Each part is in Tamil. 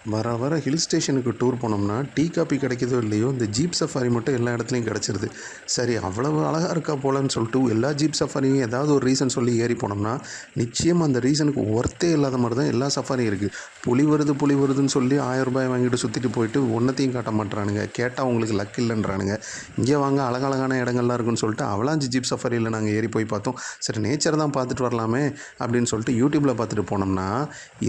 வர வர ஹில் ஸ்டேஷனுக்கு டூர் போனோம்னா டீ காப்பி கிடைக்குதோ இல்லையோ இந்த ஜீப் சஃபாரி மட்டும் எல்லா இடத்துலையும் கிடச்சிருது. சரி அவ்வளவு அழகாக இருக்கா போலன்னு சொல்லிட்டு எல்லா ஜீப் சஃபாரியும் ஏதாவது ஒரு ரீசன் சொல்லி ஏறி போனோம்னா நிச்சயமாக அந்த ரீசனுக்கு ஒர்த்தே இல்லாத மாதிரி தான் எல்லா சஃபாரியும் இருக்குது. புலி வருதுன்னு சொல்லி 1000 ரூபாய் வாங்கிட்டு சுற்றிட்டு போயிட்டு ஒன்றத்தையும் காட்ட மாட்டுறானுங்க. கேட்டால் உங்களுக்கு லக் இல்லைன்றானுங்க. இங்கே வாங்க அழகழகான இடங்கள்லாம் இருக்குன்னு சொல்லிட்டு அவலாஞ்சி ஜீப் சஃபாரியில் நாங்கள் ஏறி போய் பார்த்தோம். சரி நேச்சர் தான் பார்த்துட்டு வரலாமே அப்படின்னு சொல்லிட்டு யூடியூப்பில் பார்த்துட்டு போனோம்னா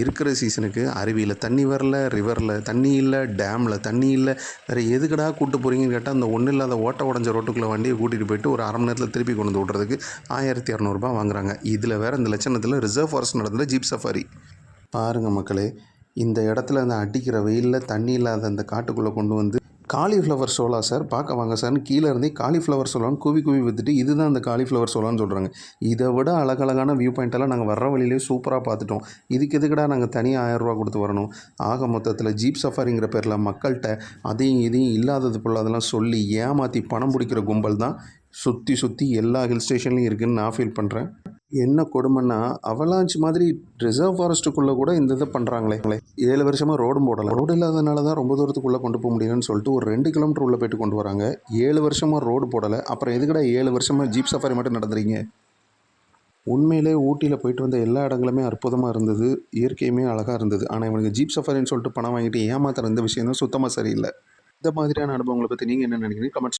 இருக்கிற சீசனுக்கு அருவியில் தண்ணி வரல, ரிவரில் தண்ணி இல்லை, டேமில் தண்ணி இல்லை. வேறு எதுக்கடா கூப்பிட்டு போகிறீங்கன்னு கேட்டால் அந்த ஒன்றும் இல்லாத ஓட்ட உடஞ்ச ரோட்டுக்குள்ளே வண்டியை கூட்டிகிட்டு போயிட்டு ஒரு அரை மணி நேரத்தில் திருப்பி கொண்டு வந்து விட்றதுக்கு 1200 வாங்குறாங்க. இதில் வேறு இந்த லட்சணத்தில் ரிசர்வ் ஃபாரஸ்ட் நடந்த ஜீப் சஃபாரி பாருங்கள் மக்களே. இந்த இடத்துல அந்த அடிக்கிற வெயிலில் தண்ணி இல்லாத அந்த காட்டுக்குள்ளே கொண்டு வந்து காலிஃப்ளவர் சோலா சார் பார்க்க வாங்க சார்னு கீழே இருந்தே காலிஃப்ளவர் சோலான்னு கூவி விற்றுட்டு இதுதான் அந்த காலிஃப்ளவர் சோலான்னு சொல்கிறாங்க. இதை விட அழகழகான வியூ பாயிண்டெல்லாம் நாங்கள் வர்ற வழியிலே சூப்பராக பார்த்துட்டோம். இதுக்கு எதுக்கடா நாங்கள் தனியாக 1000 ரூபா கொடுத்து வரணும்? ஆக மொத்தத்தில் ஜீப் சஃபாரிங்கிற பேரில் மக்கள்கிட்ட அதையும் இதையும் இல்லாதது பொல்லாதெல்லாம் சொல்லி ஏமாற்றி பணம் பிடிக்கிற கும்பல் தான் சுற்றி எல்லா ஹில் ஸ்டேஷன்லையும் இருக்குதுன்னு நான் ஃபீல் பண்ணுறேன். என்ன கொடுமைன்னா அவலாஞ்ச் மாதிரி ரிசர்வ் ஃபாரஸ்ட்டுக்குள்ளே கூட இந்த இதை பண்ணுறாங்களே. 7 வருஷமாக ரோடும் போடலை. ரோடு இல்லாதனால தான் ரொம்ப தூரத்துக்குள்ளே கொண்டு போக முடியும்னு சொல்லிட்டு ஒரு 2 கிலோமீட்டர் உள்ளே போய்ட்டு கொண்டு வராங்க. 7 வருஷமாக ரோடு போடலை. அப்புறம் எதுக்கடா 7 வருஷமாக ஜீப் சஃபாரி மட்டும் நடந்துறீங்க? உண்மையிலே ஊட்டியில் போயிட்டு வந்த எல்லா இடங்களுமே அற்புதமாக இருந்தது. இயற்கையுமே அழகாக இருந்தது. ஆனால் இவனுக்கு ஜீப் சஃபாரின்னு சொல்லிட்டு பணம் வாங்கிட்டு ஏமாத்துற இந்த விஷயம் தான் சுத்தமாக சரியில்லை. இந்த மாதிரியான அனுபவங்களை பற்றி நீங்கள் என்ன நினைக்கிறீங்க? கமெண்ட்ஸ்